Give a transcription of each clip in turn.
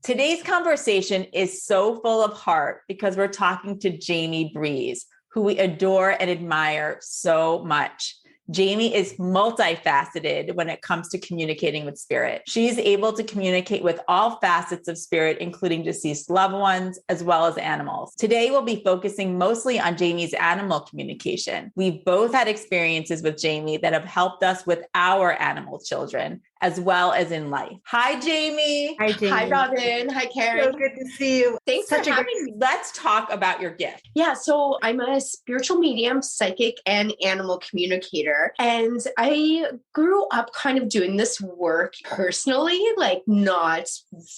Today's conversation is so full of heart because we're talking to Jaime Breeze, who we adore and admire so much. Jaime is multifaceted when it comes to communicating with spirit. She's able to communicate with all facets of spirit, including deceased loved ones, as well as animals. Today, we'll be focusing mostly on Jaime's animal communication. We've both had experiences with Jaime that have helped us with our animal children, as well as in life. Hi, Jaime. Hi, Jaime. Hi, Robin. Hi, Karen. So good to see you. Thanks for having me. Let's talk about your gift. Yeah, so I'm a spiritual medium, psychic, and animal communicator. And I grew up kind of doing this work personally, like not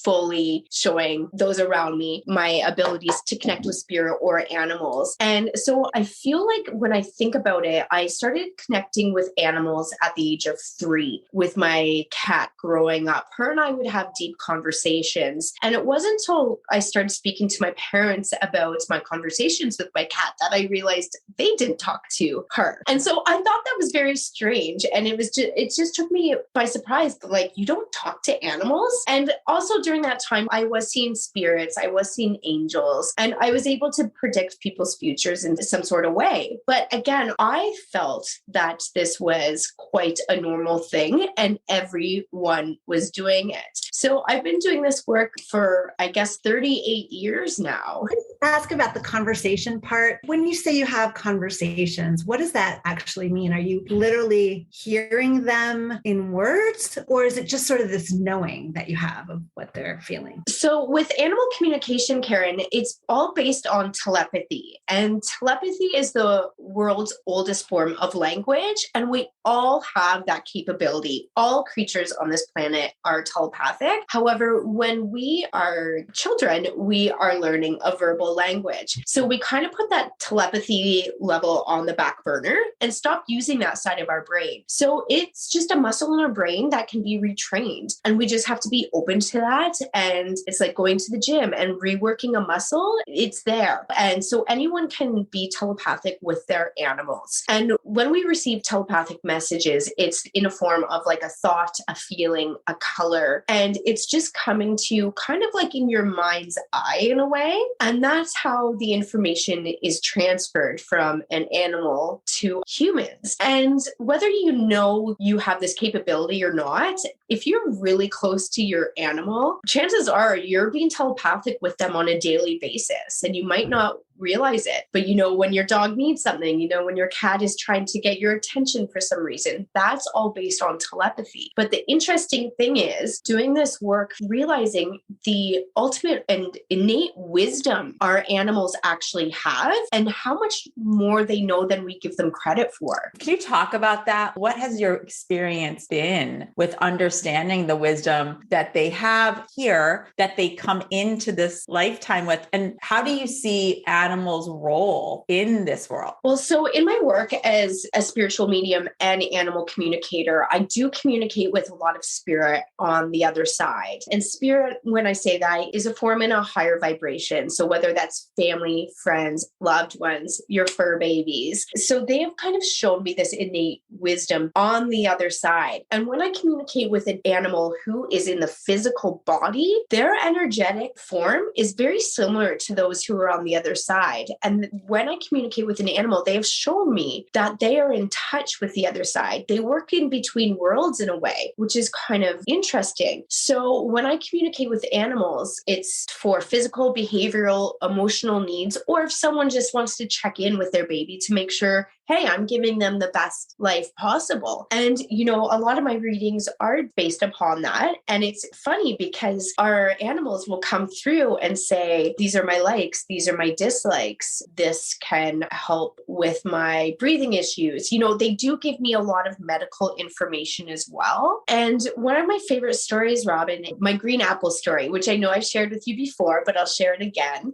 fully showing those around me my abilities to connect with spirit or animals. And so I feel like when I think about it, I started connecting with animals at the age of 3 with my cat growing up. Her and I would have deep conversations. And it wasn't until I started speaking to my parents about my conversations with my cat that I realized they didn't talk to her. And so I thought that was very strange. And it just took me by surprise. Like, you don't talk to animals. And also during that time, I was seeing spirits, I was seeing angels, and I was able to predict people's futures in some sort of way. But again, I felt that this was quite a normal thing and everyone was doing it. So I've been doing this work for, I guess, 38 years now. Ask about the conversation part. When you say you have conversations, what does that actually mean? Are you literally hearing them in words, or is it just sort of this knowing that you have of what they're feeling? So with animal communication, Karen, it's all based on telepathy. And telepathy is the world's oldest form of language. And we all have that capability. All creatures on this planet are telepathic. However, when we are children, we are learning a verbal language. So we kind of put that telepathy level on the back burner and stop using that side of our brain. So it's just a muscle in our brain that can be retrained. And we just have to be open to that. And it's like going to the gym and reworking a muscle. It's there. And so anyone can be telepathic with their animals. And when we receive telepathic messages, it's in a form of like a thought, a feeling, a color. And it's just coming to you kind of like in your mind's eye in a way. And that's how the information is transferred from an animal to humans. And whether you know you have this capability or not, if you're really close to your animal, chances are you're being telepathic with them on a daily basis. And you might not realize it, but when your dog needs something, when your cat is trying to get your attention for some reason, that's all based on telepathy. But the interesting thing is doing this work, realizing the ultimate and innate wisdom our animals actually have and how much more they know than we give them credit for. Can you talk about that? What has your experience been with understanding the wisdom that they have here, that they come into this lifetime with? And how do you see animals' role in this world? Well, so in my work as a spiritual medium and animal communicator, I do communicate with a lot of spirit on the other side. And spirit, when I say that, is a form in a higher vibration. So whether that's family, friends, loved ones, your fur babies. So they have kind of shown me this innate wisdom on the other side. And when I communicate with an animal who is in the physical body, their energetic form is very similar to those who are on the other side. And when I communicate with an animal, they have shown me that they are in touch with the other side. They work in between worlds in a way, which is kind of interesting. So when I communicate with animals, it's for physical, behavioral, emotional needs, or if someone just wants to check in with their baby to make sure, hey, I'm giving them the best life possible. And, a lot of my readings are based upon that. And it's funny because our animals will come through and say, these are my likes, these are my dislikes. This can help with my breathing issues. They do give me a lot of medical information as well. And one of my favorite stories, Robin, my green apple story, which I know I've shared with you before, but I'll share it again.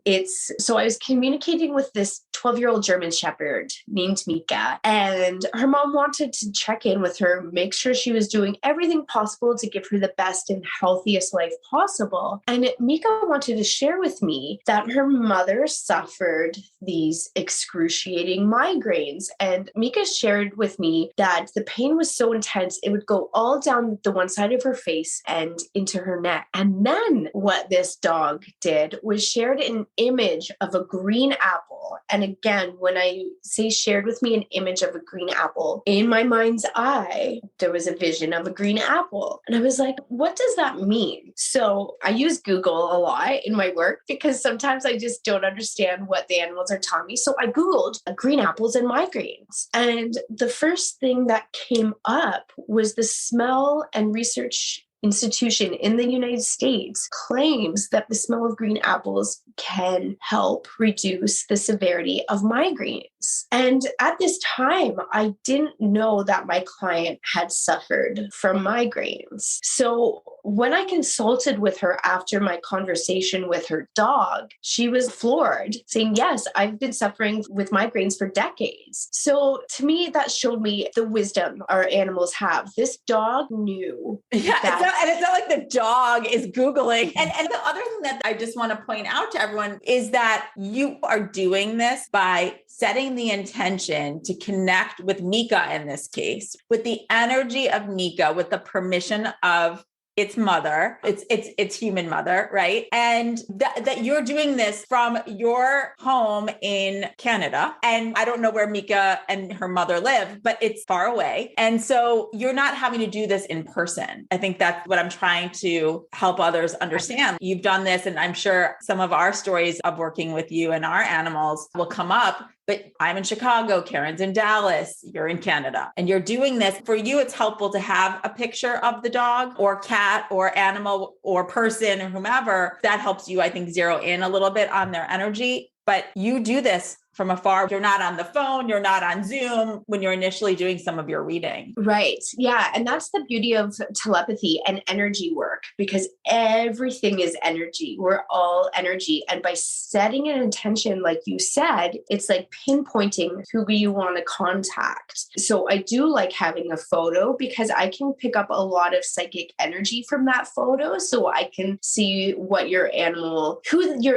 So I was communicating with this 12-year-old German Shepherd named me Mika. And her mom wanted to check in with her, make sure she was doing everything possible to give her the best and healthiest life possible. And Mika wanted to share with me that her mother suffered these excruciating migraines. And Mika shared with me that the pain was so intense, it would go all down the one side of her face and into her neck. And then what this dog did was shared an image of a green apple. And again, when I say shared with me an image of a green apple, in my mind's eye, there was a vision of a green apple. And I was like, what does that mean? So I use Google a lot in my work because sometimes I just don't understand what the animals are telling me. So I Googled green apples and migraines. And the first thing that came up was the Smell and Research Institution in the United States claims that the smell of green apples can help reduce the severity of migraines. And at this time, I didn't know that my client had suffered from migraines. So when I consulted with her after my conversation with her dog, she was floored, saying, yes, I've been suffering with migraines for decades. So to me, that showed me the wisdom our animals have. This dog knew. Yeah, it's not like the dog is Googling. And the other thing that I just want to point out to everyone is that you are doing this by setting the intention to connect with Mika in this case, with the energy of Mika, with the permission of its mother, its human mother, right? And that you're doing this from your home in Canada. And I don't know where Mika and her mother live, but it's far away. And so you're not having to do this in person. I think that's what I'm trying to help others understand. You've done this, and I'm sure some of our stories of working with you and our animals will come up. But I'm in Chicago, Karen's in Dallas, you're in Canada, and you're doing this. For you, it's helpful to have a picture of the dog or cat or animal or person or whomever. That helps you, I think, zero in a little bit on their energy. But you do this from afar. You're not on the phone, you're not on Zoom when you're initially doing some of your reading. Right. Yeah. And that's the beauty of telepathy and energy work, because everything is energy. We're all energy. And by setting an intention, like you said, it's like pinpointing who you want to contact. So I do like having a photo because I can pick up a lot of psychic energy from that photo. So I can see what who your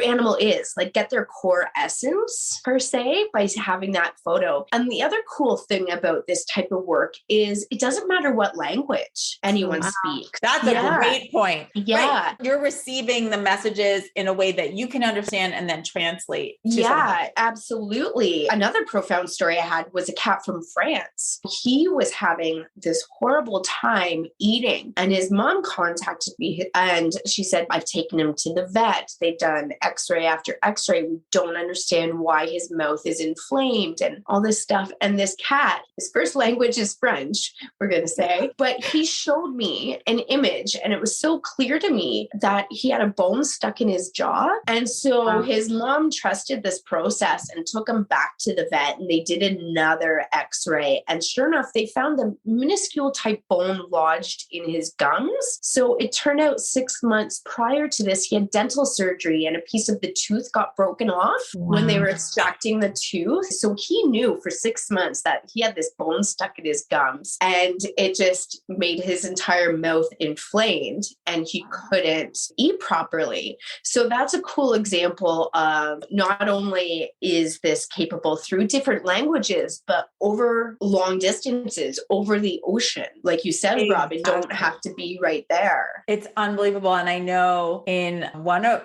animal is, like get their core essence per se by having that photo. And the other cool thing about this type of work is it doesn't matter what language anyone speaks. That's a great point. Yeah. Right. You're receiving the messages in a way that you can understand and then translate. Yeah, absolutely. Another profound story I had was a cat from France. He was having this horrible time eating, and his mom contacted me and she said, I've taken him to the vet. They've done x-ray after x-ray. We don't understand why his mouth is inflamed and all this stuff. And this cat, his first language is French, we're going to say, but he showed me an image and it was so clear to me that he had a bone stuck in his jaw. And so his mom trusted this process and took him back to the vet, and they did another x-ray. And sure enough, they found a minuscule type bone lodged in his gums. So it turned out 6 months prior to this, he had dental surgery and a piece of the tooth got broken off when they were extracting the tooth. So he knew for 6 months that he had this bone stuck in his gums, and it just made his entire mouth inflamed and he couldn't eat properly. So that's a cool example of not only is this capable through different languages, but over long distances, over the ocean. Like you said, Robin, don't have to be right there. It's unbelievable. And I know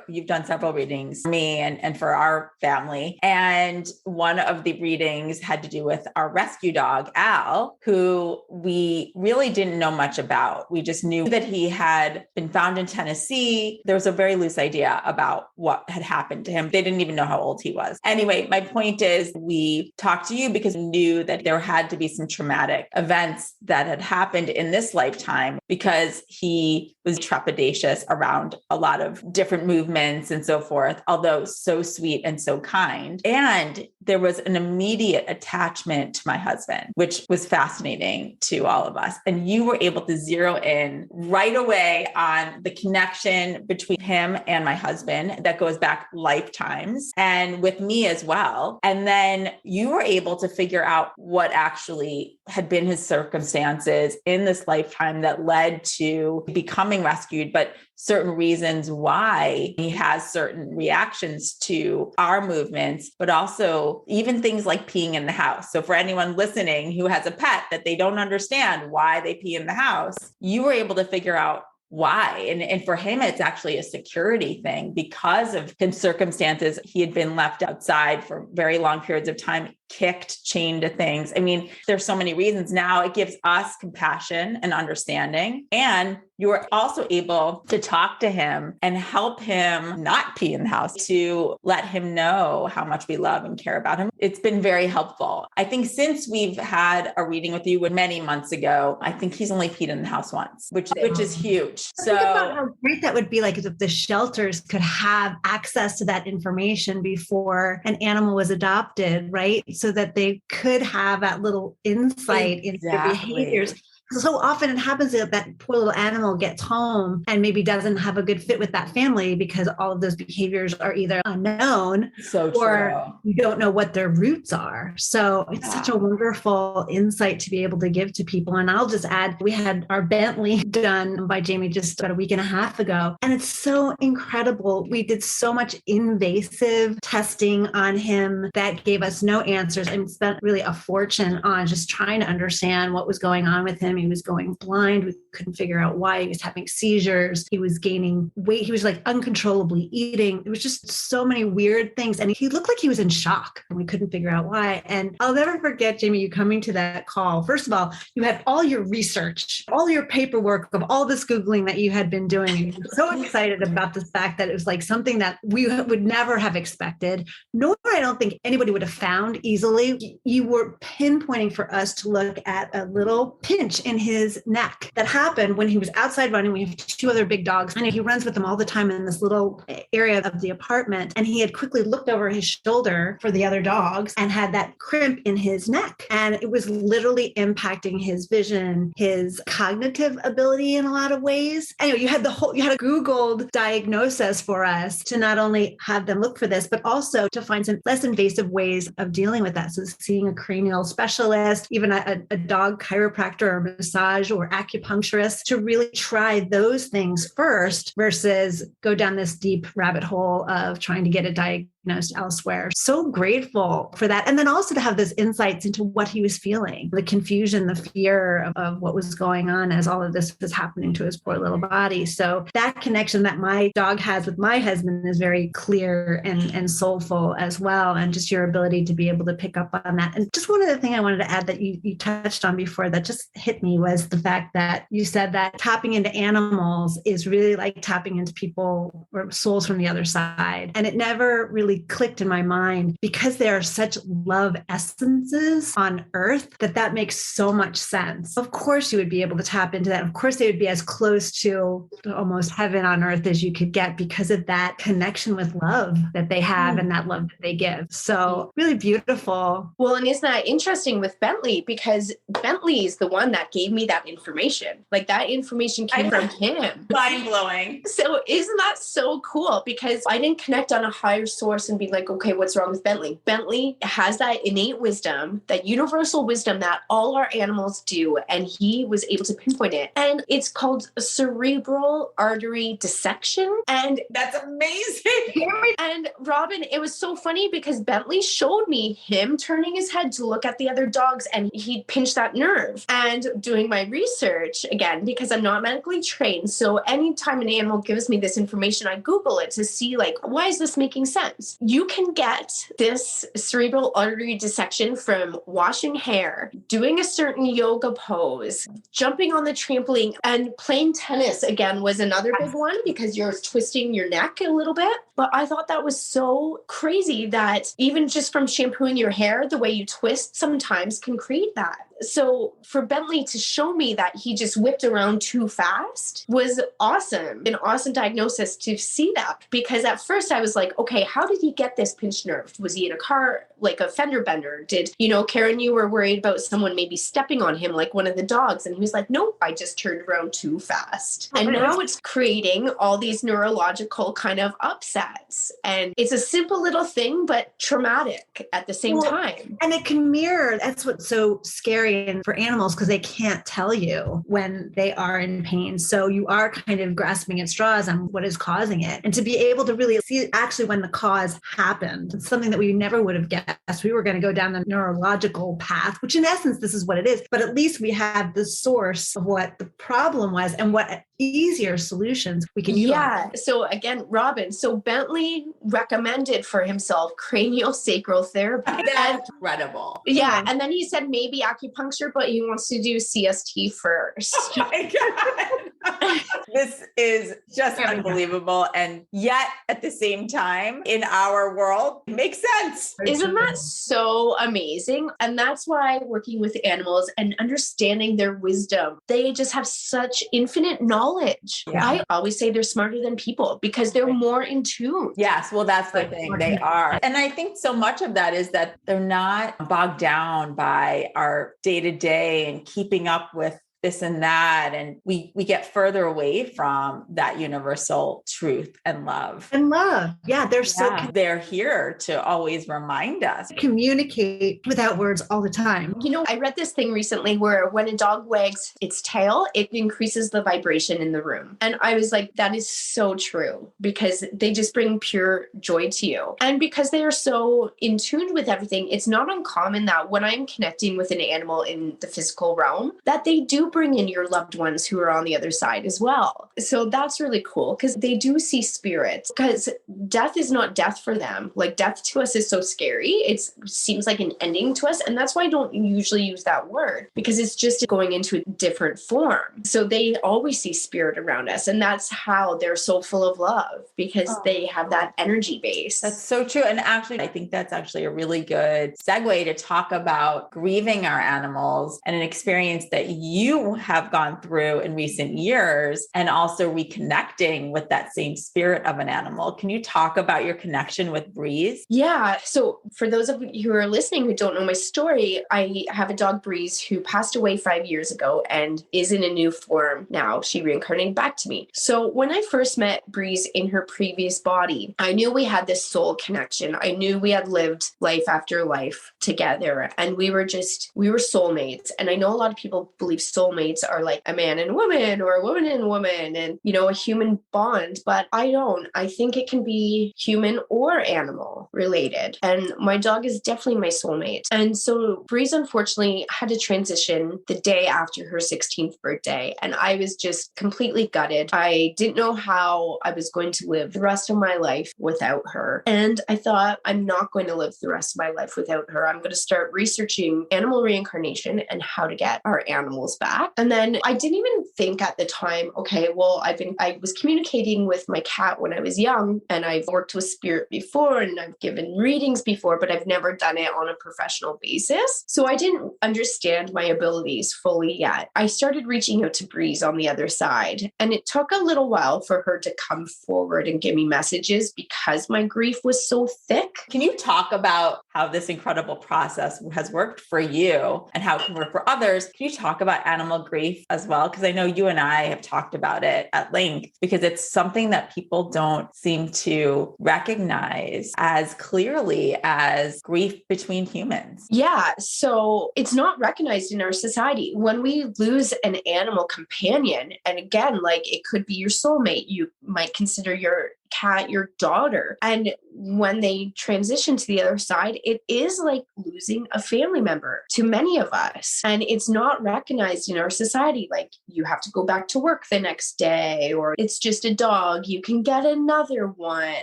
you've done several readings for me and for our family. And one of the readings had to do with our rescue dog, Al, who we really didn't know much about. We just knew that he had been found in Tennessee. There was a very loose idea about what had happened to him. They didn't even know how old he was. Anyway, my point is we talked to you because we knew that there had to be some traumatic events that had happened in this lifetime, because he was trepidatious around a lot of different movements and so forth, although so sweet and so kind. And And there was an immediate attachment to my husband, which was fascinating to all of us. And you were able to zero in right away on the connection between him and my husband that goes back lifetimes, and with me as well. And then you were able to figure out what actually had been his circumstances in this lifetime that led to becoming rescued, but certain reasons why he has certain reactions to our movements, but also even things like peeing in the house. So for anyone listening who has a pet that they don't understand why they pee in the house, you were able to figure out why. And for him, it's actually a security thing because of his circumstances. He had been left outside for very long periods of time, kicked, chained to things. I mean, there's so many reasons. Now it gives us compassion and understanding. And you were also able to talk to him and help him not pee in the house, to let him know how much we love and care about him. It's been very helpful. I think since we've had a reading with you many months ago, I think he's only peed in the house once, which is huge. Think about how great that would be, like if the shelters could have access to that information before an animal was adopted, right? So that they could have that little insight into their behaviors. So often it happens that that poor little animal gets home and maybe doesn't have a good fit with that family because all of those behaviors are either unknown or you don't know what their roots are. So it's such a wonderful insight to be able to give to people. And I'll just add, we had our Bentley done by Jaime just about a week and a half ago. And it's so incredible. We did so much invasive testing on him that gave us no answers, and spent really a fortune on just trying to understand what was going on with him. He was going blind. We couldn't figure out why. He was having seizures. He was gaining weight. He was like uncontrollably eating. It was just so many weird things. And he looked like he was in shock, and we couldn't figure out why. And I'll never forget, Jaime, you coming to that call. First of all, you had all your research, all your paperwork of all this Googling that you had been doing. And you were so excited about the fact that it was like something that we would never have expected, nor I don't think anybody would have found easily. You were pinpointing for us to look at a little pinch in his neck that happened when he was outside running. We have two other big dogs, and he runs with them all the time in this little area of the apartment. And he had quickly looked over his shoulder for the other dogs and had that crimp in his neck. And it was literally impacting his vision, his cognitive ability in a lot of ways. Anyway, you had a Googled diagnosis for us to not only have them look for this, but also to find some less invasive ways of dealing with that. So seeing a cranial specialist, even a dog chiropractor or massage or acupuncturist, to really try those things first versus go down this deep rabbit hole of trying to get it diagnosed elsewhere. So grateful for that. And then also to have those insights into what he was feeling, the confusion, the fear of what was going on as all of this was happening to his poor little body. So that connection that my dog has with my husband is very clear and soulful as well. And just your ability to be able to pick up on that. And just one other thing I wanted to add that you touched on before that just hit me was the fact that you said that tapping into animals is really like tapping into people or souls from the other side. And it never really clicked in my mind, because there are such love essences on earth that makes so much sense. Of course, you would be able to tap into that. Of course, they would be as close to almost heaven on earth as you could get because of that connection with love that they have and that love that they give. So really beautiful. Well, and isn't that interesting with Bentley? Because Bentley is the one that gave me that information. Like that information came from him. Mind blowing. So isn't that so cool? Because I didn't connect on a higher source and be like, okay, what's wrong with Bentley? Bentley has that innate wisdom, that universal wisdom that all our animals do. And he was able to pinpoint it. And it's called cerebral artery dissection. And that's amazing. And Robin, it was so funny because Bentley showed me him turning his head to look at the other dogs, and he pinched that nerve. And doing my research again, because I'm not medically trained. So anytime an animal gives me this information, I Google it to see like, why is this making sense? You can get this cerebral artery dissection from washing hair, doing a certain yoga pose, jumping on the trampoline, and playing tennis again was another big one because you're twisting your neck a little bit. But I thought that was so crazy that even just from shampooing your hair, the way you twist sometimes can create that. So for Bentley to show me that he just whipped around too fast was awesome. An awesome diagnosis to see that, because at first I was like, okay, how did he get this pinched nerve? Was he in a car, like a fender bender? Did, Karen, you were worried about someone maybe stepping on him like one of the dogs. And he was like, nope, I just turned around too fast. And now it's creating all these neurological kind of upsets. And it's a simple little thing, but traumatic at the same time. And it can mirror. That's what's so scary for animals, because they can't tell you when they are in pain. So you are kind of grasping at straws on what is causing it. And to be able to really see actually when the cause happened, it's something that we never would have guessed. We were going to go down the neurological path, which in essence, this is what it is. But at least we have the source of what the problem was and what easier solutions we can use. Yeah. So again, Robin, so Bentley recommended for himself craniosacral therapy. That's incredible. Yeah. And then he said maybe acupuncture, but he wants to do CST first. Oh my God. This is just unbelievable. And yet at the same time, in our world, it makes sense. Isn't that so amazing? And that's why working with animals and understanding their wisdom, they just have such infinite knowledge. Yeah. I always say they're smarter than people because they're more in tune. Yes. Well, that's the thing. They are. And I think so much of that is that they're not bogged down by our day-to-day and keeping up with this and that. And we get further away from that universal truth and love. And love. Yeah. They're here to always remind us. Communicate without words all the time. I read this thing recently where when a dog wags its tail, it increases the vibration in the room. And I was like, that is so true, because they just bring pure joy to you. And because they are so in tune with everything, it's not uncommon that when I'm connecting with an animal in the physical realm, that they do bring in your loved ones who are on the other side as well. So that's really cool, because they do see spirits, because death is not death for them. Like, death to us is so scary. It seems like an ending to us. And that's why I don't usually use that word, because it's just going into a different form. So they always see spirit around us. And that's how they're so full of love, because they have that energy base. That's so true. And actually, I think that's actually a really good segue to talk about grieving our animals and an experience that you have gone through in recent years, and also reconnecting with that same spirit of an animal. Can you talk about your connection with Breeze? Yeah. So for those of you who are listening who don't know my story, I have a dog, Breeze, who passed away 5 years ago and is in a new form now. She reincarnated back to me. So when I first met Breeze in her previous body, I knew we had this soul connection. I knew we had lived life after life together, and we were soulmates. And I know a lot of people believe soulmates are like a man and a woman, or a woman and a woman, and, a human bond, but I don't. I think it can be human or animal related. And my dog is definitely my soulmate. And so Breeze unfortunately had to transition the day after her 16th birthday. And I was just completely gutted. I didn't know how I was going to live the rest of my life without her. And I thought, I'm not going to live the rest of my life without her. I'm going to start researching animal reincarnation and how to get our animals back. And then I didn't even think at the time, okay, well, I was communicating with my cat when I was young, and I've worked with spirit before, and I've given readings before, but I've never done it on a professional basis. So I didn't understand my abilities fully yet. I started reaching out to Breeze on the other side, and it took a little while for her to come forward and give me messages because my grief was so thick. Can you talk about how this incredible process has worked for you and how it can work for others? Can you talk about animal grief as well? Because I know you and I have talked about it at length, because it's something that people don't seem to recognize as clearly as grief between humans. Yeah. So it's not recognized in our society. When we lose an animal companion, and again, like, it could be your soulmate, you might consider your cat your daughter. And when they transition to the other side, it is like losing a family member to many of us. And it's not recognized in our society. Like, you have to go back to work the next day, or it's just a dog, you can get another one.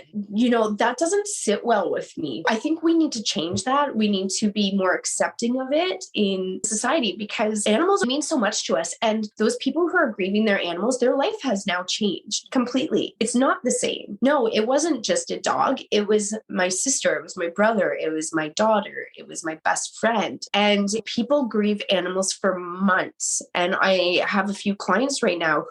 That doesn't sit well with me. I think we need to change that. We need to be more accepting of it in society, because animals mean so much to us. And those people who are grieving their animals, their life has now changed completely. It's not the same. No, it wasn't just a dog. It it was my sister, it was my brother, it was my daughter, it was my best friend. And people grieve animals for months. And I have a few clients right now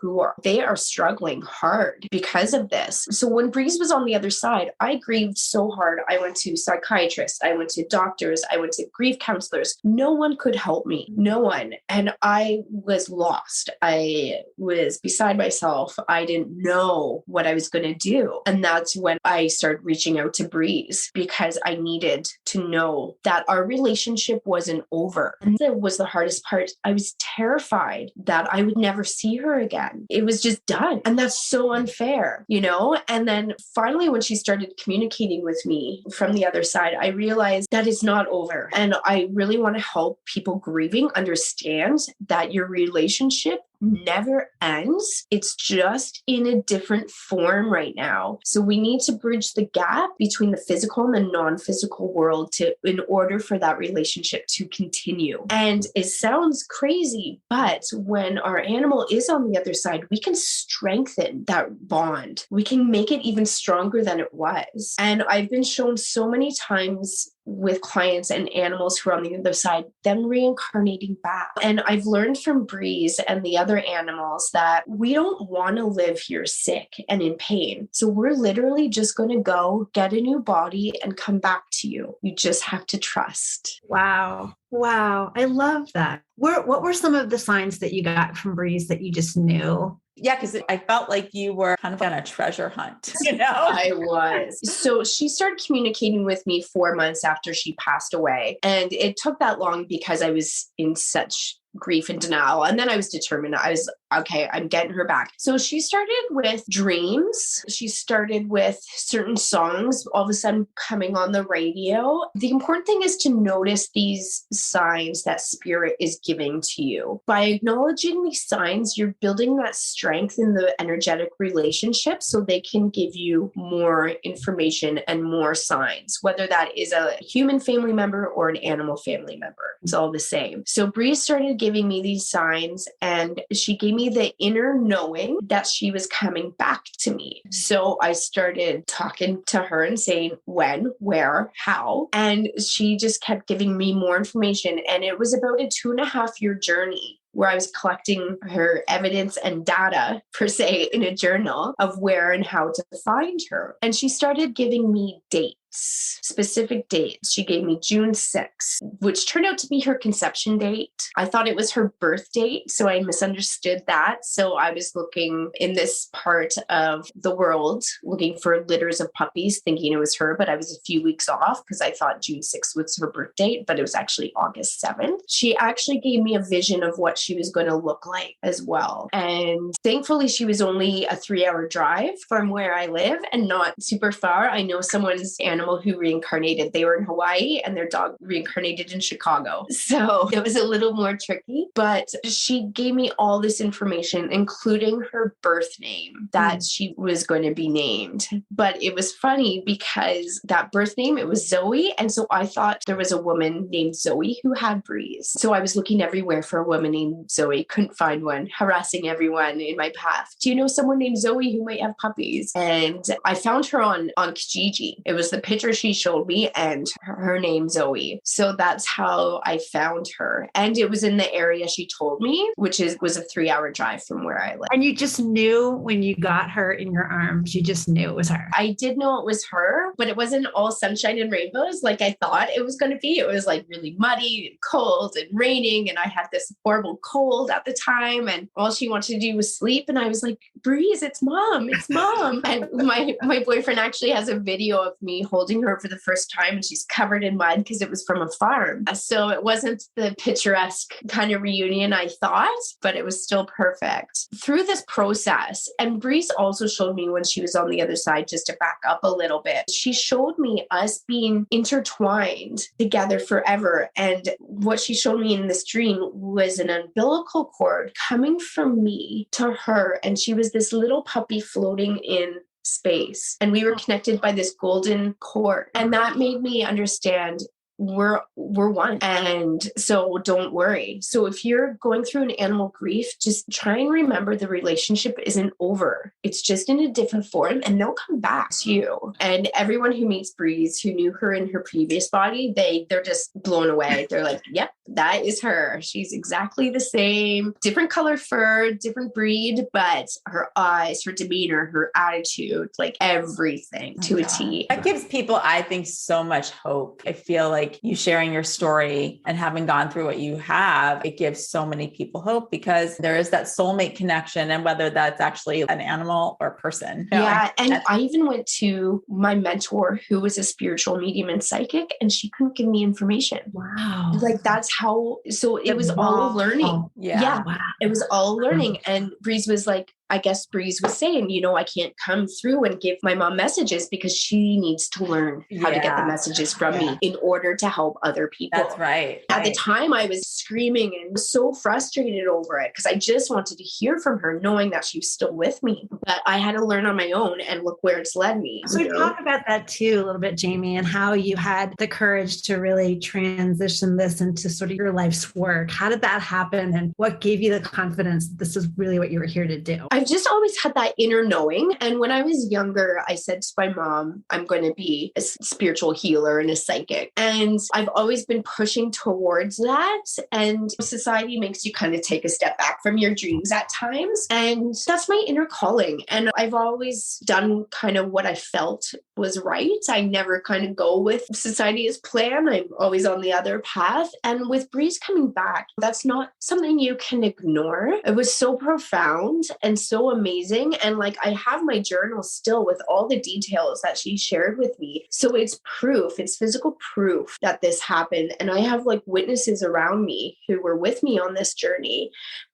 they are struggling hard because of this. So when Breeze was on the other side, I grieved so hard. I went to psychiatrists, I went to doctors, I went to grief counselors. No one could help me. No one. And I was lost. I was beside myself. I didn't know what I was going to do. And that's when I started reaching out to Breeze because I needed to know that our relationship wasn't over. And that was the hardest part. I was terrified that I would never see her again. It was just done. And that's so unfair, you know? And then finally, when she started communicating with me from the other side, I realized that it's not over. And I really want to help people grieving understand that your relationship never ends. It's just in a different form right now. So we need to bridge the gap between the physical and the non-physical world in order for that relationship to continue. And it sounds crazy, but when our animal is on the other side, we can strengthen that bond. We can make it even stronger than it was. And I've been shown so many times with clients and animals who are on the other side, them reincarnating back. And I've learned from Breeze and the other animals that we don't want to live here sick and in pain. So we're literally just going to go get a new body and come back to you. You just have to trust. Wow. Wow. I love that. What were some of the signs that you got from Breeze that you just knew? Yeah, because I felt like you were kind of on a treasure hunt, you know? I was. So she started communicating with me 4 months after she passed away. And it took that long because I was in such grief and denial. And then I was determined. I was, okay, I'm getting her back. So she started with dreams. She started with certain songs all of a sudden coming on the radio. The important thing is to notice these signs that spirit is giving to you. By acknowledging these signs, you're building that strength in the energetic relationship so they can give you more information and more signs, whether that is a human family member or an animal family member. It's all the same. So Breeze started giving me these signs, and she gave me the inner knowing that she was coming back to me. So I started talking to her and saying when, where, how, and she just kept giving me more information. And it was about a 2.5-year journey where I was collecting her evidence and data, per se, in a journal of where and how to find her. And she started giving me dates. Specific dates. She gave me June 6th, which turned out to be her conception date. I thought it was her birth date, so I misunderstood that. So I was looking in this part of the world, looking for litters of puppies, thinking it was her, but I was a few weeks off because I thought June 6th was her birth date, but it was actually August 7th. She actually gave me a vision of what she was going to look like as well. And thankfully, she was only a 3-hour drive from where I live and not super far. I know someone's animal who reincarnated. They were in Hawaii and their dog reincarnated in Chicago. So it was a little more tricky, but she gave me all this information, including her birth name that she was going to be named. But it was funny because that birth name, it was Zoe. And so I thought there was a woman named Zoe who had Breeze. So I was looking everywhere for a woman named Zoe, couldn't find one, harassing everyone in my path. Do you know someone named Zoe who might have puppies? And I found her on Kijiji. It was the picture she showed me and her name Zoe. So that's how I found her. And it was in the area she told me, which was a 3-hour drive from where I live. And you just knew when you got her in your arms, you just knew it was her. I did know it was her, but it wasn't all sunshine and rainbows like I thought it was going to be. It was like really muddy and cold and raining. And I had this horrible cold at the time. And all she wanted to do was sleep. And I was like, Breeze, it's mom. It's mom. And my boyfriend actually has a video of me holding her for the first time, and she's covered in mud because it was from a farm. So it wasn't the picturesque kind of reunion I thought, but it was still perfect. Through this process, and Breeze also showed me when she was on the other side, just to back up a little bit, she showed me us being intertwined together forever. And what she showed me in this dream was an umbilical cord coming from me to her. And she was this little puppy floating in space, and we were connected by this golden cord. And that made me understand we're one. And so don't worry. So if you're going through an animal grief, just try and remember the relationship isn't over. It's just in a different form, and they'll come back to you. And everyone who meets Breeze, who knew her in her previous body, they're just blown away. They're like, yep, that is her. She's exactly the same, different color fur, different breed, but her eyes, her demeanor, her attitude, like everything to a T. That gives people, I think, so much hope. I feel like you sharing your story and having gone through what you have, it gives so many people hope, because there is that soulmate connection, and whether that's actually an animal or person. Yeah. And I even went to my mentor, who was a spiritual medium and psychic, and she couldn't give me information. Wow. Like that's how, so it was all learning. Yeah. Wow. It was all learning. And Breeze was like, I guess Breeze was saying, I can't come through and give my mom messages because she needs to learn how to get the messages from me in order to help other people. That's right. At the time, I was screaming and so frustrated over it because I just wanted to hear from her, knowing that she was still with me. But I had to learn on my own, and look where it's led me. So talk about that too a little bit, Jaime, and how you had the courage to really transition this into sort of your life's work. How did that happen, and what gave you the confidence that this is really what you were here to do? I've just always had that inner knowing. And when I was younger, I said to my mom, I'm going to be a spiritual healer and a psychic. And I've always been pushing towards that. And society makes you kind of take a step back from your dreams at times. And that's my inner calling. And I've always done kind of what I felt was right. I never kind of go with society's plan. I'm always on the other path. And with Breeze coming back, that's not something you can ignore. It was so profound and so amazing. And like, I have my journal still with all the details that she shared with me. So it's proof, it's physical proof that this happened. And I have like witnesses around me who were with me on this journey.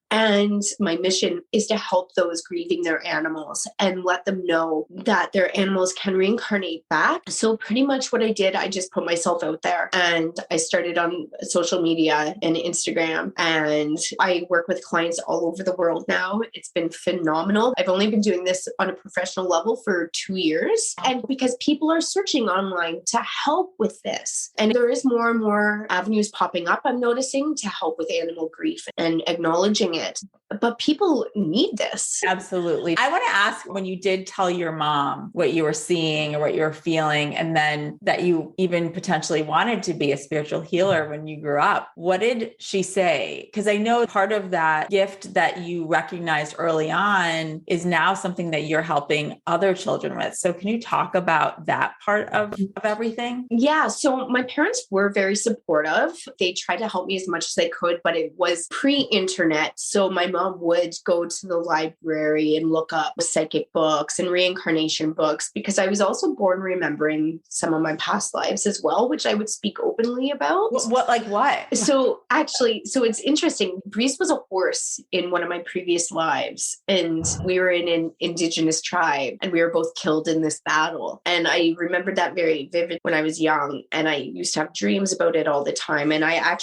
And my mission is to help those grieving their animals and let them know that their animals can reincarnate back. So pretty much what I did, I just put myself out there, and I started on social media and Instagram, and I work with clients all over the world now. It's been phenomenal. I've only been doing this on a professional level for 2 years, and because people are searching online to help with this, and there is more and more avenues popping up, I'm noticing, to help with animal grief and acknowledging it. But people need this. Absolutely. I want to ask, when you did tell your mom what you were seeing or what you were feeling, and then that you even potentially wanted to be a spiritual healer when you grew up, what did she say? Because I know part of that gift that you recognized early on is now something that you're helping other children with. So can you talk about that part of everything? Yeah. So my parents were very supportive. They tried to help me as much as they could, but it was pre-internet. So my mom would go to the library and look up psychic books and reincarnation books, because I was also born remembering some of my past lives as well, which I would speak openly about. What? So it's interesting. Breeze was a horse in one of my previous lives, and we were in an indigenous tribe, and we were both killed in this battle. And I remembered that very vivid when I was young, and I used to have dreams about it all the time. And I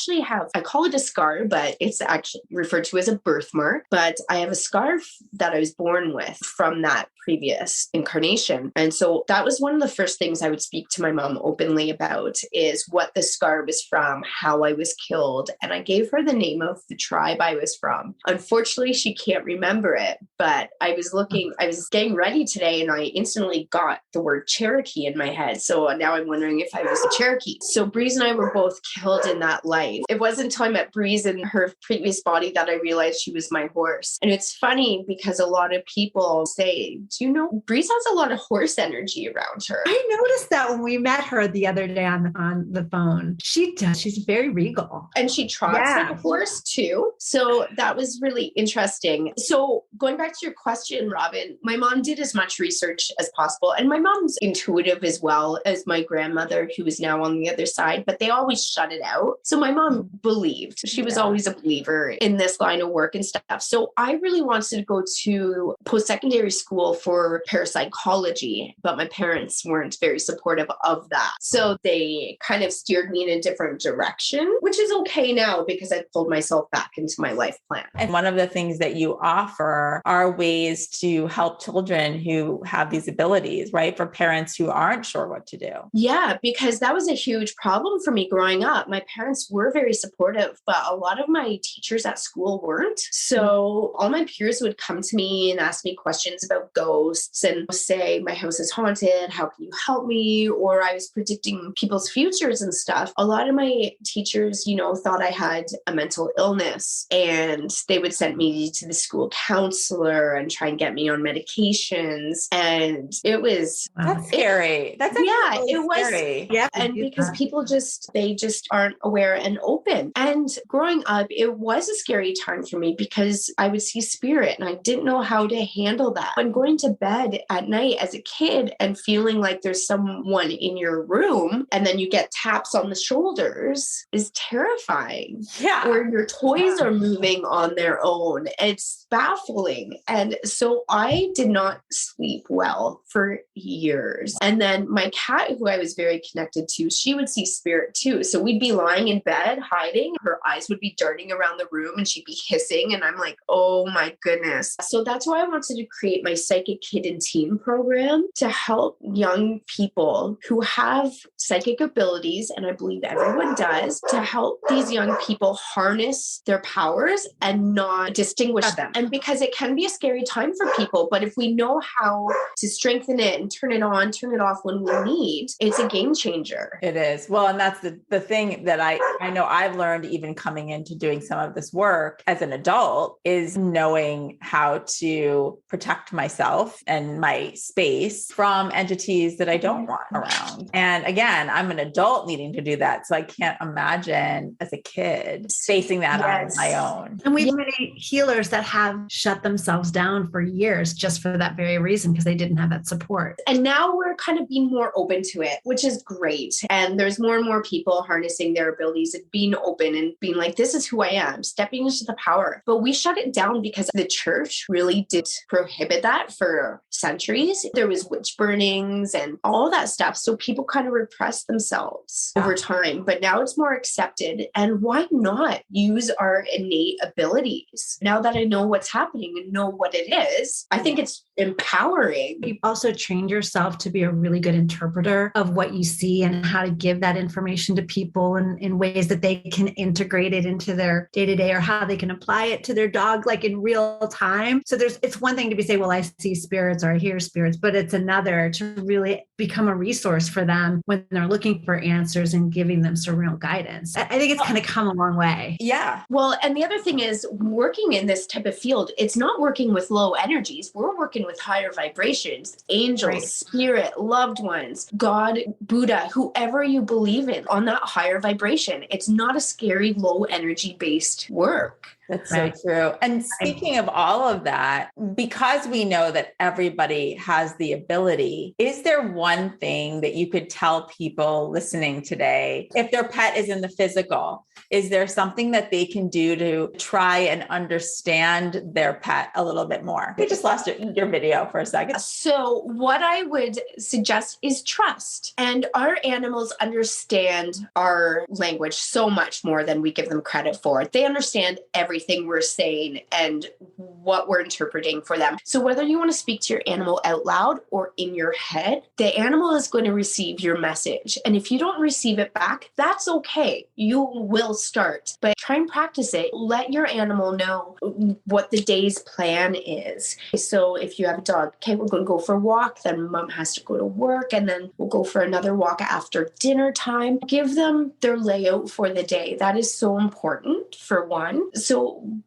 call it a scar, but it's actually referred to as a birthmark. But I have a scarf that I was born with from that previous incarnation. And so that was one of the first things I would speak to my mom openly about, is what the scar was from, how I was killed. And I gave her the name of the tribe I was from. Unfortunately, she can't remember it, but I was getting ready today, and I instantly got the word Cherokee in my head. So now I'm wondering if I was a Cherokee. So Breeze and I were both killed in that life. It wasn't until I met Breeze in her previous body that I realized she was my horse. And it's funny because a lot of people say, do you know, Breeze has a lot of horse energy around her. I noticed that when we met her the other day on the phone. She does. She's very regal. And she trots like a horse too. So that was really interesting. So going back to your question, Robin, my mom did as much research as possible. And my mom's intuitive as well as my grandmother, who is now on the other side, but they always shut it out. So my mom believed. She was always a believer in this line of work and stuff. So I really wanted to go to post-secondary school for parapsychology, but my parents weren't very supportive of that. So they kind of steered me in a different direction, which is okay now because I pulled myself back into my life plan. And one of the things that you offer are ways to help children who have these abilities, right? For parents who aren't sure what to do. Yeah, because that was a huge problem for me growing up. My parents were very supportive, but a lot of my teachers at school weren't. So all my peers would come to me and ask me questions about ghosts and say, my house is haunted. How can you help me? Or I was predicting people's futures and stuff. A lot of my teachers, thought I had a mental illness, and they would send me to the school counselor and try and get me on medications. And it was that's scary. That's really it was scary. Yeah. And because people they just aren't aware and open. And growing up, it was a scary time for me because I would see spirit and I didn't know how to handle that. And going to bed at night as a kid and feeling like there's someone in your room and then you get taps on the shoulders is terrifying. Yeah. Or your toys are moving on their own. It's baffling. And so I did not sleep well for years. And then my cat, who I was very connected to, she would see spirit too. So we'd be lying in bed hiding. Her eyes would be darting around the room and she'd be hissing. And I'm like, oh my goodness. So that's why I wanted to create my Psychic Kid and Teen program to help young people who have psychic abilities, and I believe everyone does, to help these young people harness their powers and not distinguish them. And because it can be a scary time for people, but if we know how to strengthen it and turn it on, turn it off when we need, it's a game changer. It is. Well, and that's the thing that I know I've learned even coming into doing some of this work as an adult is knowing how to protect myself and my space from entities that I don't want around. And again, I'm an adult needing to do that. So I can't imagine as a kid facing that on my own. And we've many healers that have shut themselves down for years just for that very reason, because they didn't have that support. And now we're kind of being more open to it, which is great. And there's more and more people harnessing their abilities and being open and being like, this is who I am, stepping into the power. But we shut it down because the church really did prohibit that for centuries. There was witch burnings and all that stuff. So people kind of repressed themselves over time, but now it's more accepted. And why not use our innate abilities? Now that I know what's happening and know what it is, I think it's empowering. You also trained yourself to be a really good interpreter of what you see and how to give that information to people in ways that they can integrate it into their day-to-day, or how they can apply it to their dog, like in real time. So it's one thing to be say, well, I see spirits or I hear spirits, but it's another to really become a resource for them when they're looking for answers and giving them some real guidance. I think it's kind of come a long way. Yeah. Well, and the other thing is working in this type of field, it's not working with low energies. We're working with higher vibrations, angels, spirit, loved ones, God, Buddha, whoever you believe in on that higher vibration. It's not a scary low energy based work. That's so true. And speaking of all of that, because we know that everybody has the ability, is there one thing that you could tell people listening today, if their pet is in the physical, is there something that they can do to try and understand their pet a little bit more? We just lost your video for a second. So what I would suggest is trust. And our animals understand our language so much more than we give them credit for. They understand everything we're saying and what we're interpreting for them. So whether you want to speak to your animal out loud or in your head, the animal is going to receive your message. And if you don't receive it back, that's okay. You will start, but try and practice it. Let your animal know what the day's plan is. So if you have a dog, okay, we're going to go for a walk, then mom has to go to work, and then we'll go for another walk after dinner time. Give them their layout for the day. That is so important for one.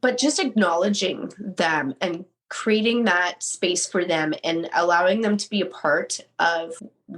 But just acknowledging them and creating that space for them and allowing them to be a part of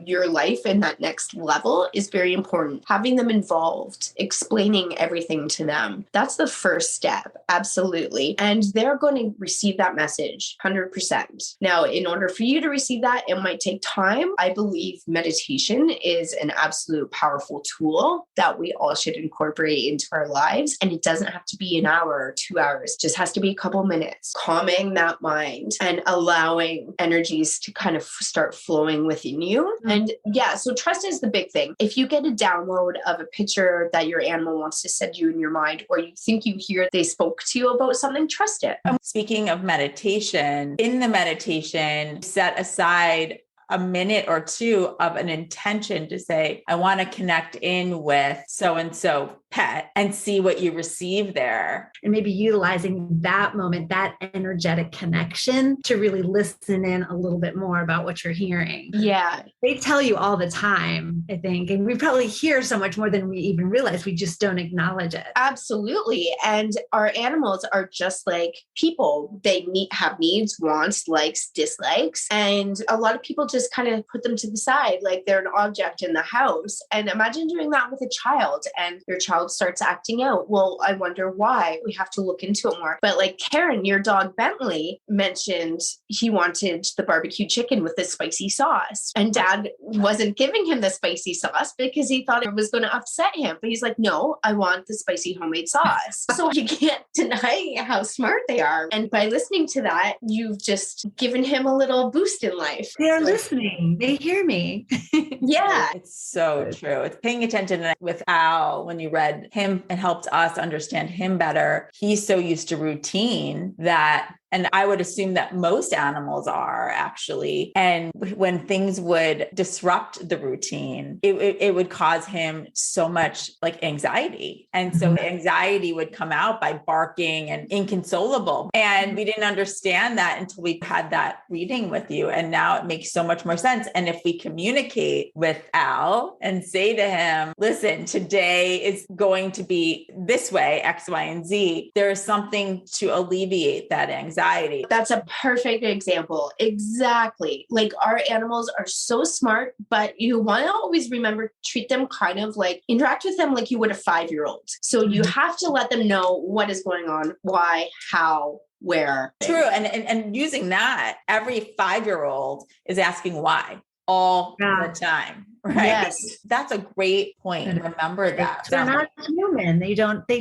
your life in that next level is very important. Having them involved, explaining everything to them. That's the first step. Absolutely. And they're going to receive that message 100%. Now, in order for you to receive that, it might take time. I believe meditation is an absolute powerful tool that we all should incorporate into our lives. And it doesn't have to be an hour or 2 hours. It just has to be a couple minutes, calming that mind and allowing energies to kind of start flowing within you. And yeah, so trust is the big thing. If you get a download of a picture that your animal wants to send you in your mind, or you think you hear they spoke to you about something, trust it. Speaking of meditation, in the meditation, set aside a minute or two of an intention to say, I want to connect in with so-and-so pet and see what you receive there. And maybe utilizing that moment, that energetic connection to really listen in a little bit more about what you're hearing. Yeah. They tell you all the time, I think, and we probably hear so much more than we even realize. We just don't acknowledge it. Absolutely. And our animals are just like people. They have needs, wants, likes, dislikes. And a lot of people just kind of put them to the side like they're an object in the house. And imagine doing that with a child, and your child starts acting out. Well, I wonder why. We have to look into it more. But like Karen, your dog Bentley mentioned he wanted the barbecue chicken with the spicy sauce. And Dad wasn't giving him the spicy sauce because he thought it was going to upset him. But he's like, no, I want the spicy homemade sauce. So you can't deny how smart they are. And by listening to that, you've just given him a little boost in life. They're listening. They hear me. Yeah. It's so true. It's paying attention with Al when you read him and helped us understand him better. He's so used to routine that, and I would assume that most animals are actually. And when things would disrupt the routine, it would cause him so much like anxiety. And so anxiety would come out by barking and inconsolable. And we didn't understand that until we had that reading with you. And now it makes so much more sense. And if we communicate with Al and say to him, listen, today is going to be this way, X, Y, and Z, there is something to alleviate that anxiety. That's a perfect example. Exactly. Like our animals are so smart, but you want to always remember, treat them kind of like, interact with them like you would a 5-year-old. So you have to let them know what is going on, why, how, where. True. And using that, every 5-year-old is asking why all the time. Right. Yes. That's a great point. Remember that. They're not human. They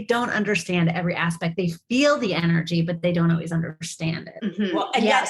don't understand every aspect. They feel the energy, but they don't always understand it. Mm-hmm. Well, and yet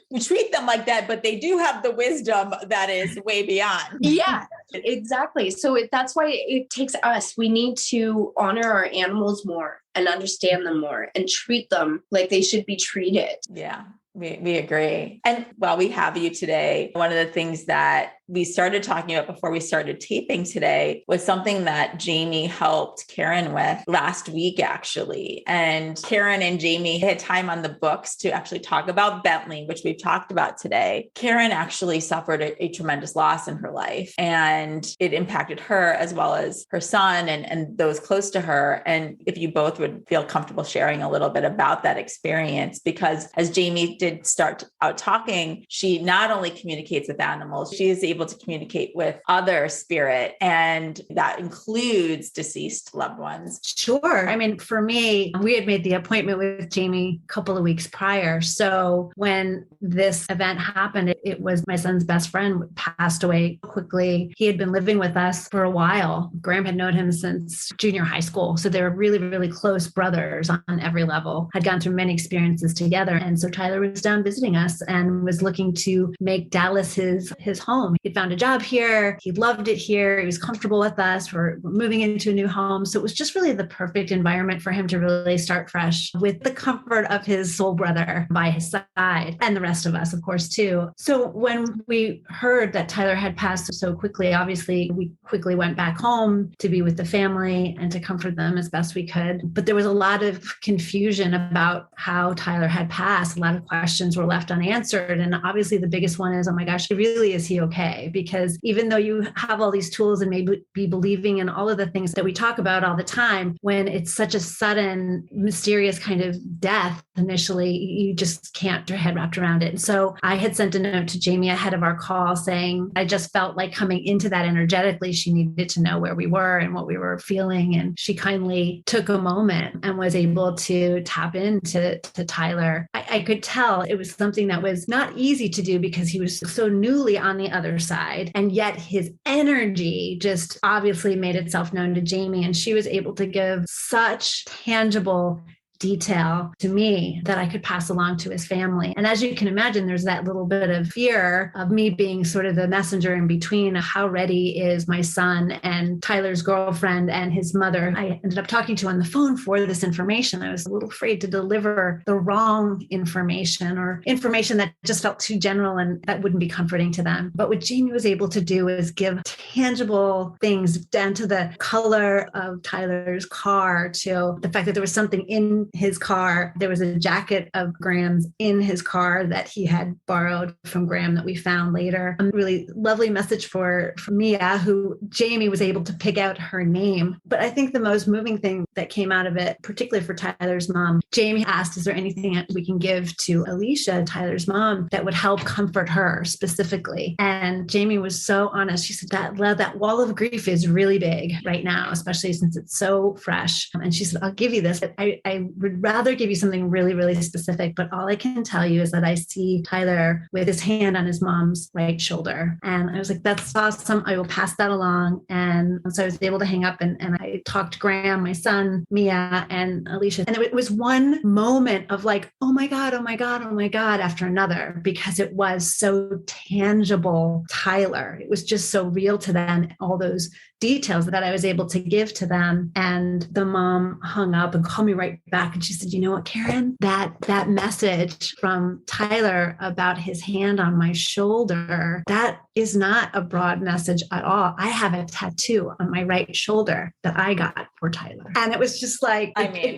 we treat them like that, but they do have the wisdom that is way beyond. Yeah, exactly. So that's why it takes us. We need to honor our animals more and understand them more and treat them like they should be treated. Yeah. We agree. And while we have you today, one of the things that we started talking about before we started taping today was something that Jaime helped Karen with last week, actually. And Karen and Jaime had time on the books to actually talk about Bentley, which we've talked about today. Karen actually suffered a tremendous loss in her life, and it impacted her as well as her son and those close to her. And if you both would feel comfortable sharing a little bit about that experience, because as Jaime did start out talking, she not only communicates with animals, she is able to communicate with other spirit, and that includes deceased loved ones. Sure. I mean, for me, we had made the appointment with Jaime a couple of weeks prior. So when this event happened, it was my son's best friend passed away quickly. He had been living with us for a while. Graham had known him since junior high school. So they were really, really close brothers on every level, had gone through many experiences together. And so Tyler was down visiting us and was looking to make Dallas his home. He'd found a job here. He loved it here. He was comfortable with us. We're moving into a new home. So it was just really the perfect environment for him to really start fresh with the comfort of his soul brother by his side, and the rest of us, of course, too. So when we heard that Tyler had passed so quickly, obviously we quickly went back home to be with the family and to comfort them as best we could. But there was a lot of confusion about how Tyler had passed. A lot of questions were left unanswered. And obviously the biggest one is, oh my gosh, really, is he okay? way, because even though you have all these tools and maybe be believing in all of the things that we talk about all the time, when it's such a sudden, mysterious kind of death initially, you just can't get your head wrapped around it. And so I had sent a note to Jaime ahead of our call saying, I just felt like coming into that energetically, she needed to know where we were and what we were feeling. And she kindly took a moment and was able to tap into Tyler. I could tell it was something that was not easy to do because he was so newly on the other side. And yet his energy just obviously made itself known to Jaime. And she was able to give such tangible detail to me that I could pass along to his family. And as you can imagine, there's that little bit of fear of me being sort of the messenger in between. How ready is my son and Tyler's girlfriend and his mother? I ended up talking to on the phone for this information. I was a little afraid to deliver the wrong information or information that just felt too general and that wouldn't be comforting to them. But what Jaime was able to do is give tangible things down to the color of Tyler's car, to the fact that there was something in his car. There was a jacket of Graham's in his car that he had borrowed from Graham that we found later. A really lovely message for Mia, who Jaime was able to pick out her name. But I think the most moving thing that came out of it, particularly for Tyler's mom, Jaime asked, is there anything that we can give to Alicia, Tyler's mom, that would help comfort her specifically? And Jaime was so honest. She said that wall of grief is really big right now, especially since it's so fresh. And she said, I'll give you this. I would rather give you something really, really specific, but all I can tell you is that I see Tyler with his hand on his mom's right shoulder. And I was like, that's awesome. I will pass that along. And so I was able to hang up and I talked to Graham, my son, Mia, and Alicia. And it was one moment of like, oh my God, oh my God, oh my God, after another, because it was so tangible, Tyler. It was just so real to them, all those details that I was able to give to them. And the mom hung up and called me right back. And she said, you know what, Karen, that message from Tyler about his hand on my shoulder, that is not a broad message at all. I have a tattoo on my right shoulder that I got for Tyler. And it was just like,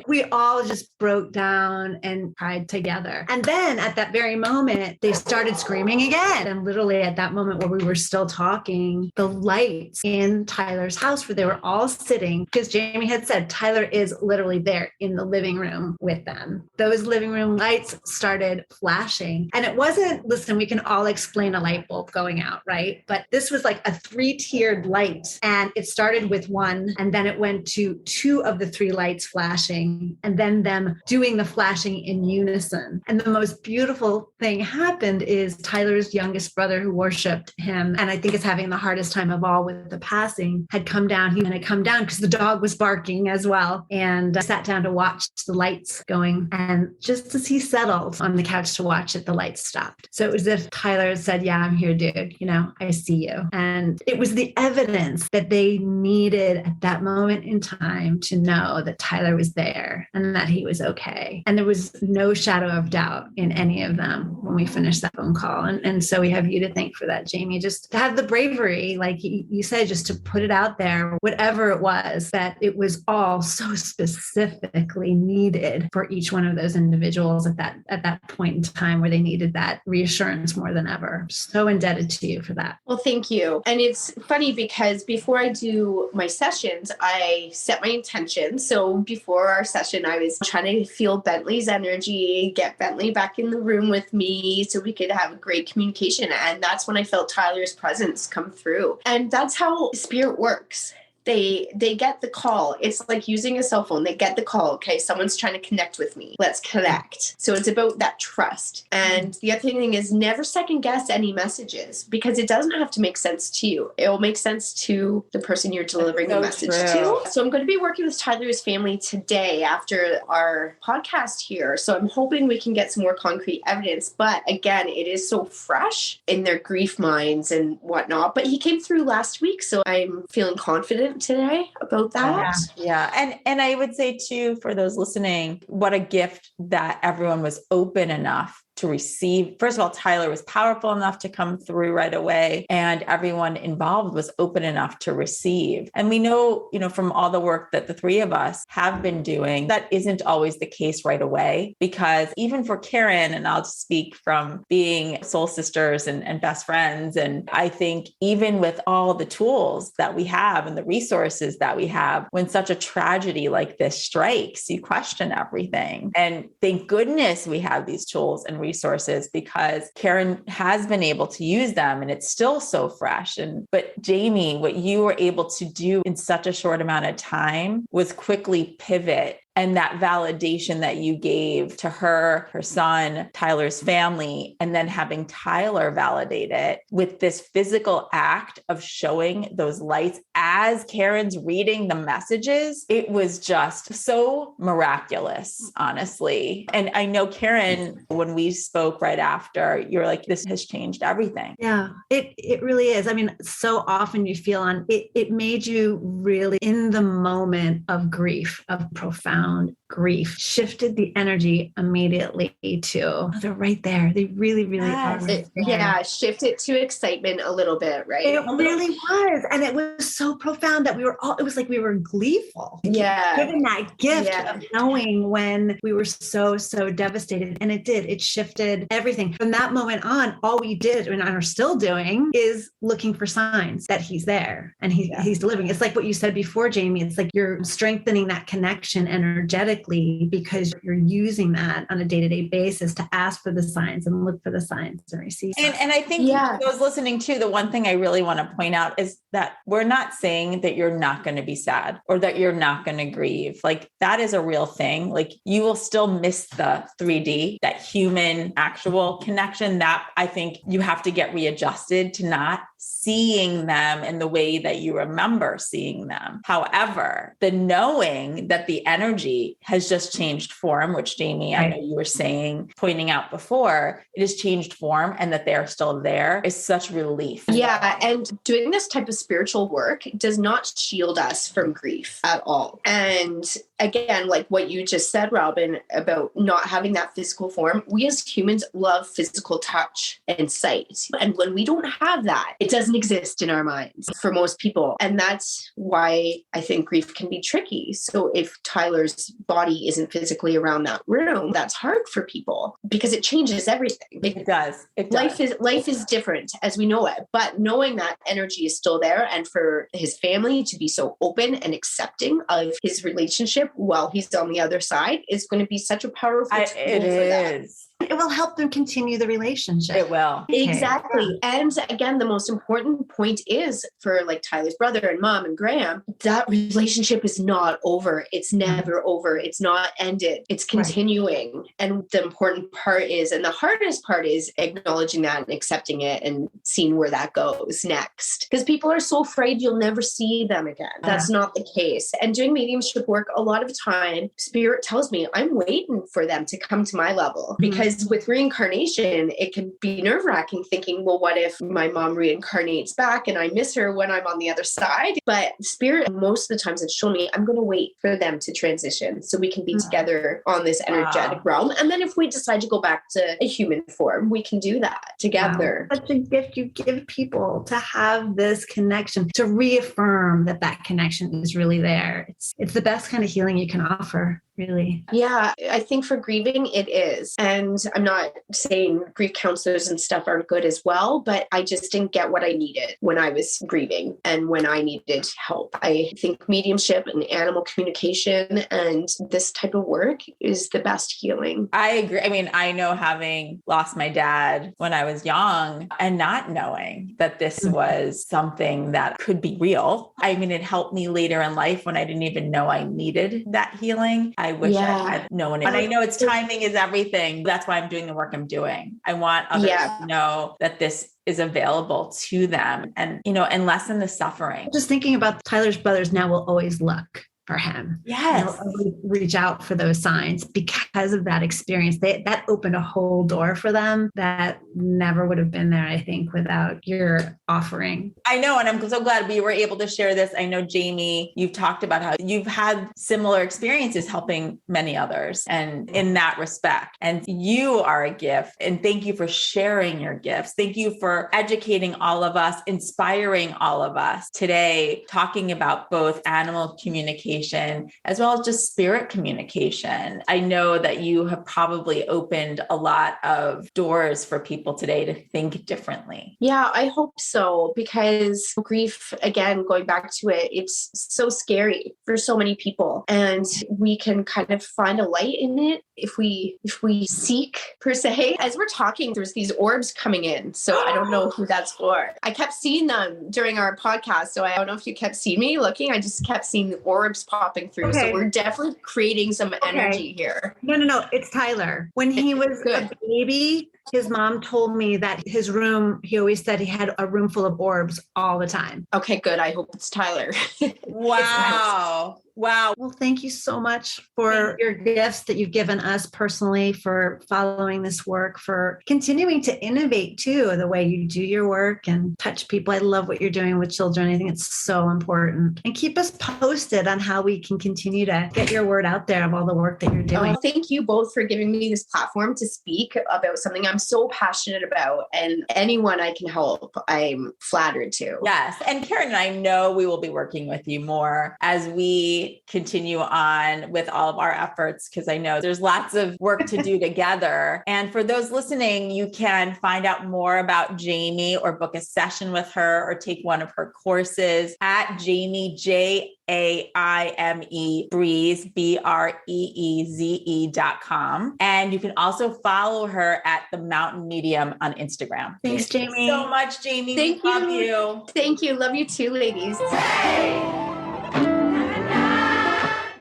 we all just broke down and cried together. And then at that very moment, they started screaming again. And literally at that moment where we were still talking, the lights in Tyler's house where they were all sitting, because Jaime had said Tyler is literally there in the living room with them. Those living room lights started flashing. And it wasn't, listen, we can all explain a light bulb going out, right? But this was like a 3-tiered light. And it started with one, and then it went to 2 of the 3 lights flashing, and then them doing the flashing in unison. And the most beautiful thing happened is Tyler's youngest brother, who worshiped him, and I think is having the hardest time of all with the passing, had come down. He had come down because the dog was barking as well, and sat down to watch the lights going. And just as he settled on the couch to watch it, the lights stopped. So it was as if Tyler said, yeah, I'm here, dude. You know, I see you. And it was the evidence that they needed at that moment in time to know that Tyler was there and that he was okay. And there was no shadow of doubt in any of them when we finished that phone call. And so we have you to thank for that, Jaime, just to have the bravery, like you said, just to put it out there, whatever it was, that it was all so specifically needed for each one of those individuals at that point in time where they needed that reassurance more than ever. So indebted to you for that. Well, thank you. And it's funny because before I do my sessions, I set my intention. So before our session, I was trying to feel Bentley's energy, get Bentley back in the room with me so we could have a great communication. And that's when I felt Tyler's presence come through. And that's how spirit works. They get the call. It's like using a cell phone. They get the call. Okay, someone's trying to connect with me. Let's connect. So it's about that trust. And the other thing is never second guess any messages, because it doesn't have to make sense to you. It will make sense to the person you're delivering the message to. So I'm going to be working with Tyler's family today after our podcast here. So I'm hoping we can get some more concrete evidence. But again, it is so fresh in their grief minds and whatnot. But he came through last week, so I'm feeling confident today about that. Yeah. And I would say too, for those listening, what a gift that everyone was open enough to receive. First of all, Tyler was powerful enough to come through right away, and everyone involved was open enough to receive. And we know, from all the work that the three of us have been doing, that isn't always the case right away, because even for Karen, and I'll speak from being soul sisters and best friends, and I think even with all the tools that we have and the resources that we have, when such a tragedy like this strikes, you question everything. And thank goodness we have these tools and resources, because Karen has been able to use them and it's still so fresh. But Jaime, what you were able to do in such a short amount of time was quickly pivot. And that validation that you gave to her son, Tyler's family, and then having Tyler validate it with this physical act of showing those lights as Karen's reading the messages, it was just so miraculous, honestly. And I know, Karen, when we spoke right after, you're like, this has changed everything. Yeah, it really is. I mean, so often you feel it made you really in the moment of grief, of profound grief, shifted the energy immediately to, oh, they're right there. They really, really are. Shift it to excitement a little bit, right? It really was. And it was so profound that it was like we were gleeful. Yeah. Given that gift of knowing when we were so devastated. And it shifted everything. From that moment on, all we did and are still doing is looking for signs that he's there and he's delivering. It's like what you said before, Jaime. It's like you're strengthening that connection energetically because you're using that on a day-to-day basis to ask for the signs and look for the signs and receive. And I think those listening to, the one thing I really want to point out is that we're not saying that you're not going to be sad or that you're not going to grieve. Like, that is a real thing. Like, you will still miss the 3D, that human actual connection, that I think you have to get readjusted to not seeing them in the way that you remember seeing them. However, the knowing that the energy has just changed form, which Jaime, I know you were saying, pointing out before, it has changed form and that they're still there is such relief. Yeah. And doing this type of spiritual work does not shield us from grief at all. And again, like what you just said, Robin, about not having that physical form, we as humans love physical touch and sight. And when we don't have that, it doesn't exist in our minds for most people. And that's why I think grief can be tricky. So if Tyler's body isn't physically around that room, that's hard for people because it changes everything. It does. Life is different as we know it, but knowing that energy is still there, and for his family to be so open and accepting of his relationship while he's on the other side is going to be such a powerful tool it is. It will help them continue the relationship. It will. Exactly. And again, the most important point is for like Tyler's brother and mom and Graham, that relationship is not over. It's never over. It's not ended. It's continuing. Right. And the important part is, and the hardest part is acknowledging that and accepting it and seeing where that goes next. Because people are so afraid you'll never see them again. That's not the case. And doing mediumship work, a lot of time, spirit tells me I'm waiting for them to come to my level because with reincarnation, it can be nerve-wracking thinking, well, what if my mom reincarnates back and I miss her when I'm on the other side? But spirit, most of the times it's shown me, I'm going to wait for them to transition so we can be together on this energetic realm. And then if we decide to go back to a human form, we can do that together. Such a gift you give people to have this connection, to reaffirm that connection is really there. It's the best kind of healing you can offer. Really? Yeah, I think for grieving, it is. And I'm not saying grief counselors and stuff aren't good as well, but I just didn't get what I needed when I was grieving and when I needed help. I think mediumship and animal communication and this type of work is the best healing. I agree. I mean, I know, having lost my dad when I was young and not knowing that this was something that could be real. I mean, it helped me later in life when I didn't even know I needed that healing. I wish I had known it. And I know it's timing is everything. That's why I'm doing the work I'm doing. I want others to know that this is available to them and, and lessen the suffering. Just thinking about Tyler's brothers now will always look. for him. Yes. Reach out for those signs because of that experience. That opened a whole door for them that never would have been there, I think, without your offering. I know. And I'm so glad we were able to share this. I know, Jaime, you've talked about how you've had similar experiences helping many others and in that respect. And you are a gift. And thank you for sharing your gifts. Thank you for educating all of us, inspiring all of us today, talking about both animal communication as well as just spirit communication. I know that you have probably opened a lot of doors for people today to think differently. Yeah, I hope so, because grief, again, going back to it, it's so scary for so many people. And we can kind of find a light in it if we seek, per se. As we're talking, there's these orbs coming in. So I don't know who that's for. I kept seeing them during our podcast. So I don't know if you kept seeing me looking. I just kept seeing the orbs popping through. Okay. So we're definitely creating some energy here. No. It's Tyler. When he was a baby, his mom told me that his room, he always said he had a room full of orbs all the time. Okay, good. I hope it's Tyler. Wow. Wow. Well, thank you so much for your gifts that you've given us personally, for following this work, for continuing to innovate too, the way you do your work and touch people. I love what you're doing with children. I think it's so important. And keep us posted on how we can continue to get your word out there of all the work that you're doing. Thank you both for giving me this platform to speak about something I'm so passionate about, and anyone I can help, I'm flattered to. Yes. And Karen and I know we will be working with you more as we continue on with all of our efforts, because I know there's lots of work to do together. And for those listening, you can find out more about Jaime or book a session with her or take one of her courses at Jaime, Jaime Breeze, BREEZE.com. And you can also follow her at The Mountain Medium on Instagram. Thanks, Jaime. So much, Jaime. Thank we you. Love you. Thank you. Love you too, ladies.